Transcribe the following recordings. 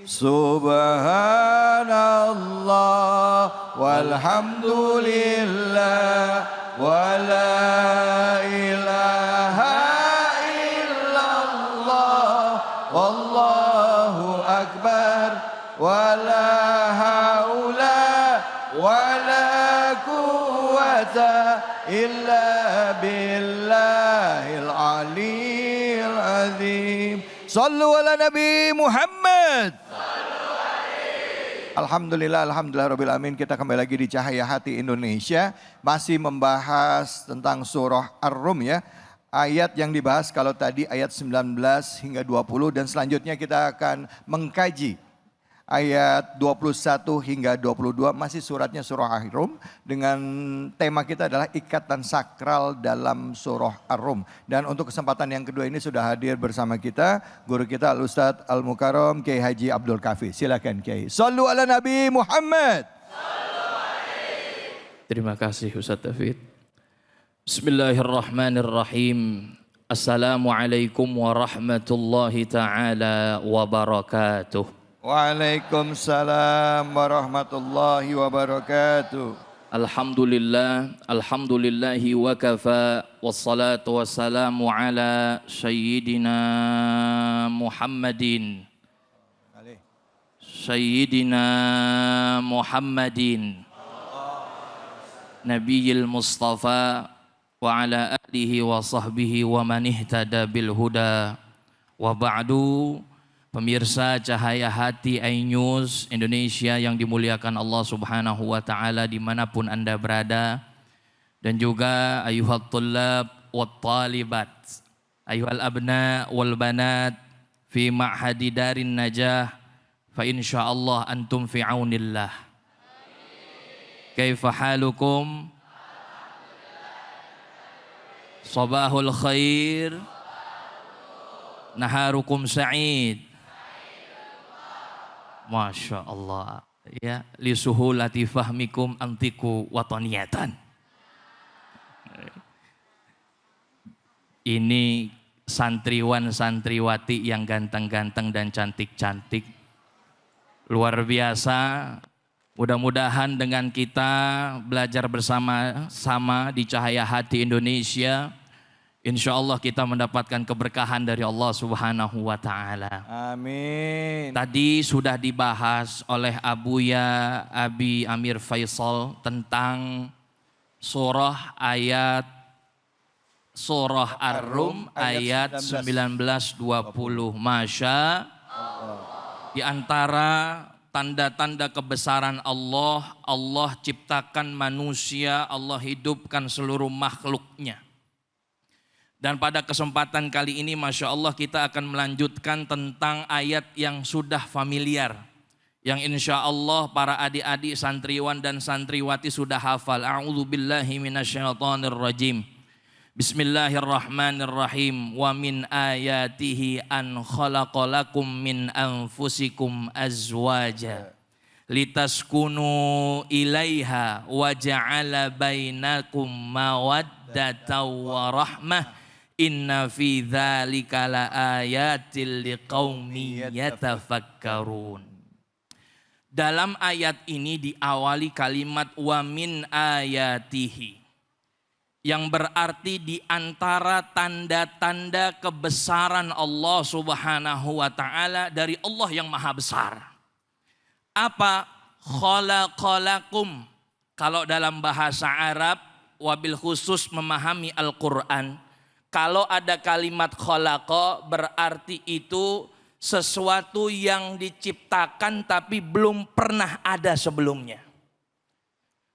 Subhanallah walhamdulillah wa la ilaha illallah wallahu akbar wa la haula wa la quwwata illa billahil aliyil azim. Sallu ala Nabi Muhammad. Alhamdulillah, rabbil alamin. Kita kembali lagi di Cahaya Hati Indonesia, masih membahas tentang surah Ar-Rum ya. Ayat yang dibahas kalau tadi ayat 19 hingga 20, dan selanjutnya kita akan mengkaji ayat 21 hingga 22, masih suratnya surah Ar-Rum, dengan tema kita adalah ikatan sakral dalam surah Ar-Rum. Dan untuk kesempatan yang kedua ini sudah hadir bersama kita guru kita Al-Ustadz Al-Mukarram Kiai Haji Abdul Kafi. Silakan Kiai. Sallu ala Nabi Muhammad. Terima kasih Ustadz David. Bismillahirrahmanirrahim. Assalamualaikum warahmatullahi ta'ala wabarakatuh. Waalaikumsalam warahmatullahi wabarakatuh. Alhamdulillahi wa kafa, wassalatu wassalamu ala sayyidina Muhammadin. Sayyidina Muhammadin Nabiyil Mustafa wa ala alihi wa sahbihi wa man ihtada bil huda wa ba'du. Pemirsa Cahaya Hati iNews Indonesia yang dimuliakan Allah Subhanahu wa Ta'ala dimanapun Anda berada, dan juga ayuhat tullab wa talibat, ayuhal abna wal banat fi ma'hadi darin najah, fa insyaallah antum fi aunillah. Kaifa halukum? Sabahul khair, naharukum sa'id. Masya Allah ya, li suhulati fahmikum antiku watoniyatan. Ini santriwan santriwati yang ganteng-ganteng dan cantik-cantik, luar biasa. Mudah-mudahan dengan kita belajar bersama-sama di Cahaya Hati Indonesia, insya Allah kita mendapatkan keberkahan dari Allah Subhanahu wa Ta'ala. Amin. Tadi sudah dibahas oleh Abuya Abi Amir Faisal tentang surah Ar-Rum ayat 19-20. Masya Allah. Di antara tanda-tanda kebesaran Allah, Allah ciptakan manusia, Allah hidupkan seluruh makhluknya. Dan pada kesempatan kali ini Masya Allah kita akan melanjutkan tentang ayat yang sudah familiar, yang insya Allah para adik-adik santriwan dan santriwati sudah hafal. A'udzubillahi minasyaitonirrajim. Bismillahirrahmanirrahim. Wa min ayatihi an khalaqalakum min anfusikum azwaja litaskunu ilaiha wa ja'ala bainakum mawaddatan wa rahmah. Inna fi dzalika laayatil liqaumin yatafakkarun. Dalam ayat ini diawali kalimat wa min ayatihi, yang berarti di antara tanda-tanda kebesaran Allah Subhanahu wa Ta'ala, dari Allah yang maha besar. Apa? Khalaqalakum. Kalau dalam bahasa Arab, wabil khusus memahami Al-Quran, kalau ada kalimat khalaqa berarti itu sesuatu yang diciptakan tapi belum pernah ada sebelumnya.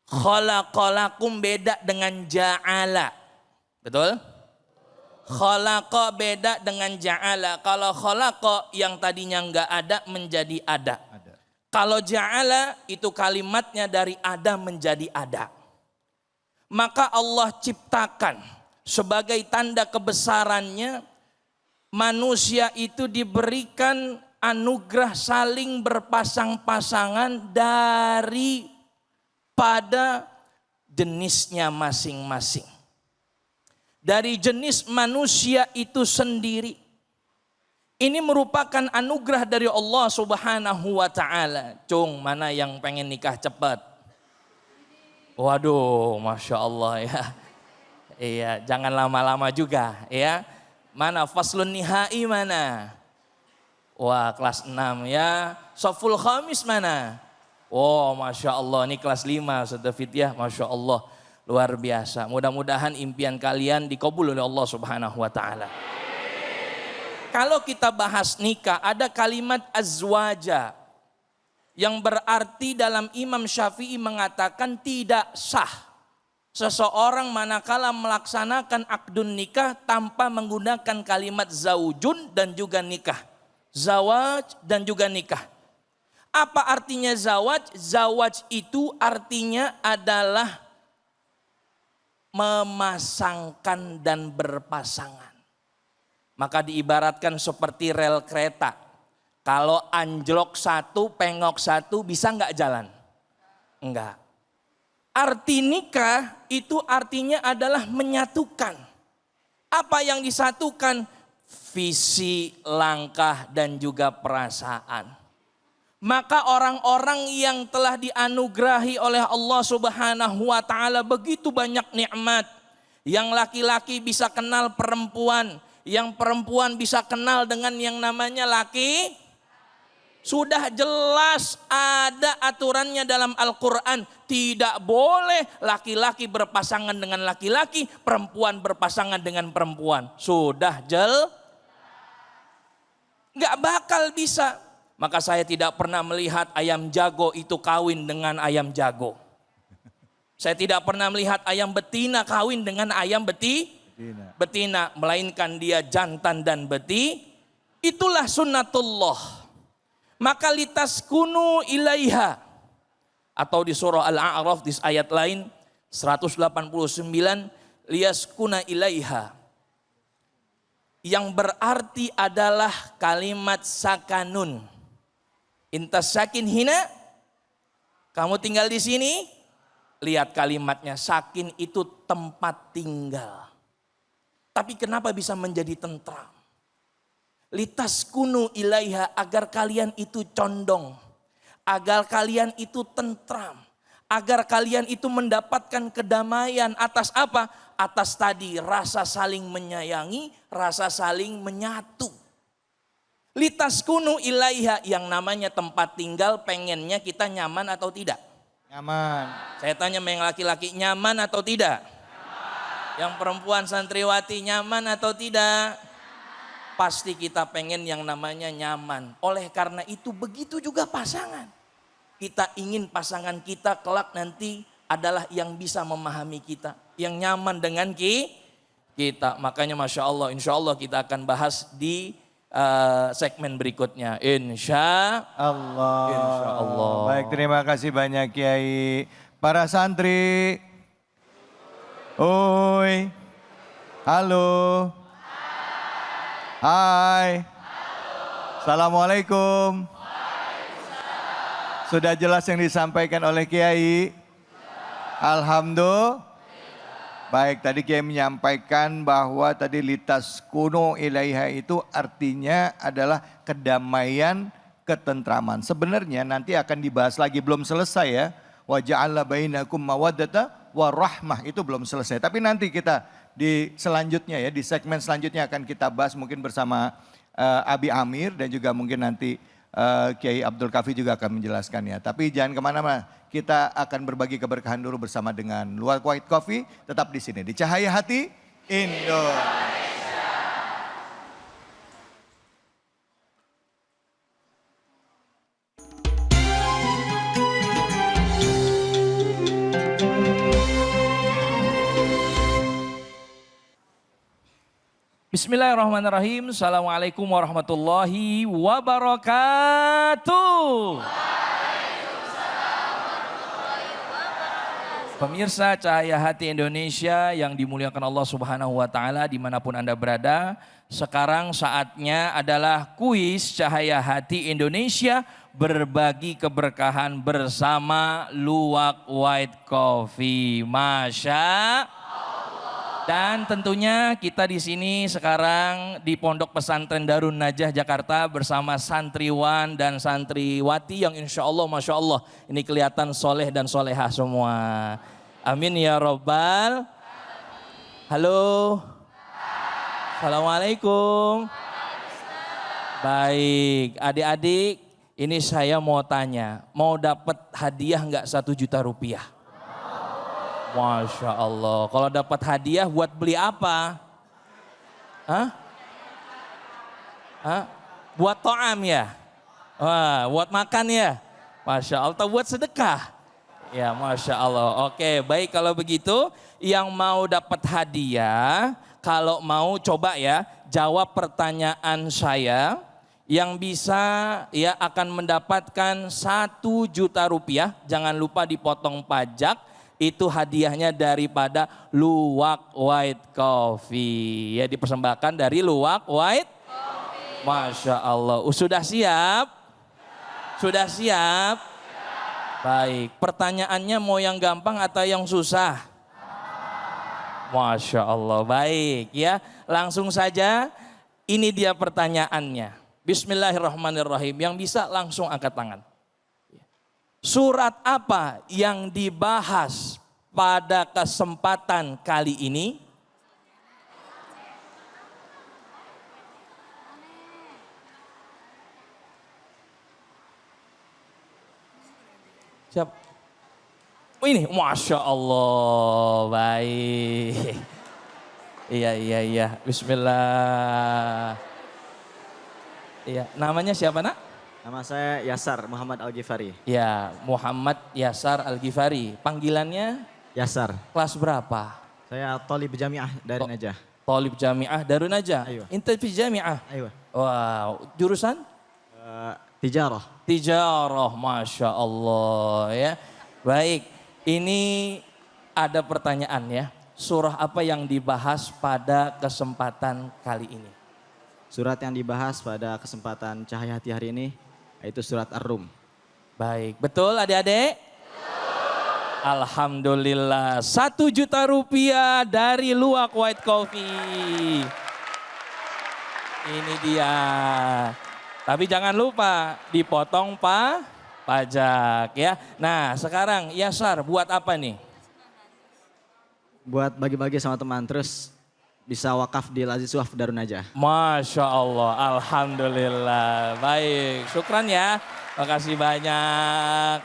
Khalaqalakum beda dengan ja'ala. Betul? Khalaqa beda dengan ja'ala. Kalau khalaqa yang tadinya enggak ada menjadi ada. Kalau ja'ala itu kalimatnya dari ada menjadi ada. Maka Allah ciptakan sebagai tanda kebesarannya, manusia itu diberikan anugerah saling berpasang-pasangan dari pada jenisnya masing-masing. Dari jenis manusia itu sendiri. Ini merupakan anugerah dari Allah Subhanahu wa taala. Cung, mana yang pengen nikah cepat? Waduh, Masya Allah ya. Iya, jangan lama-lama juga ya. Mana faslun nihai mana? Wah, kelas 6 ya. Shaful khamis mana? Oh, Masya Allah, ini kelas 5 Ustaz Fidyah, Masya Allah. Luar biasa. Mudah-mudahan impian kalian dikabul oleh Allah Subhanahu wa taala. Kalau kita bahas nikah, ada kalimat azwaja yang berarti dalam Imam Syafi'i mengatakan tidak sah seseorang manakala melaksanakan akdun nikah tanpa menggunakan kalimat zaujun dan juga nikah. Zawaj dan juga nikah. Apa artinya zawaj? Zawaj itu artinya adalah memasangkan dan berpasangan. Maka diibaratkan seperti rel kereta. Kalau anjlok satu, pengok satu, bisa nggak jalan? Enggak. Arti nikah itu artinya adalah menyatukan. Apa yang disatukan? Visi, langkah, dan juga perasaan. Maka orang-orang yang telah dianugerahi oleh Allah Subhanahu wa taala begitu banyak nikmat. Yang laki-laki bisa kenal perempuan, yang perempuan bisa kenal dengan yang namanya laki. Sudah jelas ada aturannya dalam Al-Quran. Tidak boleh laki-laki berpasangan dengan laki-laki, perempuan berpasangan dengan perempuan. Sudah nggak bakal bisa. Maka saya tidak pernah melihat ayam jago itu kawin dengan ayam jago. Saya tidak pernah melihat ayam betina kawin dengan ayam betina, melainkan dia jantan dan beti. Itulah sunnatullah. Maka litaskunu ilaiha, atau di surah Al-A'raf di ayat lain 189, liyaskuna ilaiha, yang berarti adalah kalimat sakanun. Intas sakin hina, kamu tinggal di sini. Lihat kalimatnya, sakin itu tempat tinggal. Tapi kenapa bisa menjadi tentram? Litaskunu ilaiha, agar kalian itu condong, agar kalian itu tentram, agar kalian itu mendapatkan kedamaian atas apa? Atas tadi rasa saling menyayangi, rasa saling menyatu. Litaskunu ilaiha, yang namanya tempat tinggal pengennya kita nyaman atau tidak? Nyaman. Saya tanya sama yang laki-laki, nyaman atau tidak? Nyaman. Yang perempuan santriwati nyaman atau tidak? Pasti kita pengen yang namanya nyaman. Oleh karena itu begitu juga pasangan. Kita ingin pasangan kita kelak nanti adalah yang bisa memahami kita. Yang nyaman dengan kita. Makanya Masya Allah, insya Allah kita akan bahas di segmen berikutnya. Insya Allah. Baik, terima kasih banyak Kiai. Para santri. Oi. Halo. Hai. Assalamualaikum. Sudah jelas yang disampaikan oleh Kiai? Alhamdulillah. Baik, tadi Kiai menyampaikan bahwa tadi litas kuno ilaiha itu artinya adalah kedamaian, ketentraman. Sebenarnya nanti akan dibahas lagi, belum selesai ya. Wa ja'ala bainakum mawaddata wa rahmah, itu belum selesai. Tapi nanti kita di selanjutnya ya, di segmen selanjutnya akan kita bahas mungkin bersama Abi Amir dan juga mungkin nanti Kiai Abdul Kafi juga akan menjelaskannya. Tapi jangan kemana-mana, kita akan berbagi keberkahan dulu bersama dengan Luwak White Coffee. Tetap di sini di Cahaya Hati Indonesia. Bismillahirrahmanirrahim. Assalamualaikum warahmatullahi wabarakatuh. Pemirsa Cahaya Hati Indonesia yang dimuliakan Allah Subhanahu wa taala dimanapun Anda berada, sekarang saatnya adalah kuis Cahaya Hati Indonesia berbagi keberkahan bersama Luwak White Coffee. Masya Allah. Dan tentunya kita di sini sekarang di Pondok Pesantren Darun Najah Jakarta bersama santriwan dan santriwati yang insya Allah, masya Allah, ini kelihatan soleh dan solehah semua. Amin ya robbal. Halo. Assalamualaikum. Baik, adik-adik, ini saya mau tanya, mau dapat hadiah nggak 1 juta rupiah? Masya Allah, kalau dapat hadiah buat beli apa? Hah? Hah? Buat to'am ya? Wah, buat makan ya? Masya Allah, atau buat sedekah? Ya, Masya Allah. Oke, baik kalau begitu, yang mau dapat hadiah, kalau mau coba ya, jawab pertanyaan saya, yang bisa ya akan mendapatkan 1 juta rupiah, jangan lupa dipotong pajak. Itu hadiahnya daripada Luwak White Coffee. Ya, dipersembahkan dari Luwak White Coffee. Masya Allah. Sudah siap? Sudah siap? Baik. Pertanyaannya mau yang gampang atau yang susah? Masya Allah. Baik ya. Langsung saja. Ini dia pertanyaannya. Bismillahirrahmanirrahim. Yang bisa langsung angkat tangan. Surat apa yang dibahas pada kesempatan kali ini? Siap. Oh ini, Masya Allah, baik. Iya. Bismillah. Iya, namanya siapa nak? Nama saya Yasar Muhammad Al-Ghifari. Ya, Muhammad Yasar Al-Ghifari. Panggilannya? Yasar. Kelas berapa? Saya Thalib Jamiah dari Najah. Thalib Jamiah Darun Najah. Ayo. Inta fi Jamiah. Ayo. Wow, jurusan? Tijarah. Tijarah, Masya Allah ya. Baik, ini ada pertanyaan ya. Surah apa yang dibahas pada kesempatan kali ini? Surat yang dibahas pada kesempatan Cahaya Hati hari ini yaitu surat Ar-Rum. Baik, betul adik-adik? Alhamdulillah, 1 juta rupiah dari Luwak White Coffee. Ini dia. Tapi jangan lupa dipotong pajak ya. Nah sekarang Yasar buat apa nih? Buat bagi-bagi sama teman, terus bisa wakaf di Lazis Waqf Darun Najah. Masya Allah, alhamdulillah. Baik, syukran ya. Makasih banyak.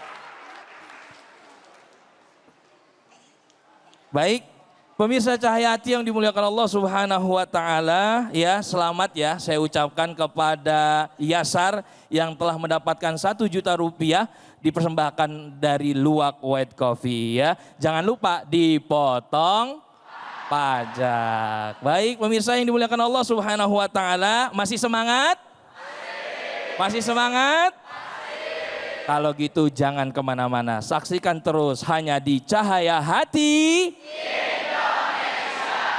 Baik, pemirsa Cahaya Hati yang dimuliakan Allah Subhanahu wa taala, ya, selamat ya saya ucapkan kepada Yasar yang telah mendapatkan 1 juta rupiah dipersembahkan dari Luwak White Coffee ya. Jangan lupa dipotong pajak. Baik, pemirsa yang dimuliakan Allah Subhanahu wa taala, masih semangat? Masih semangat? Kalau gitu jangan kemana-mana, saksikan terus hanya di Cahaya Hati.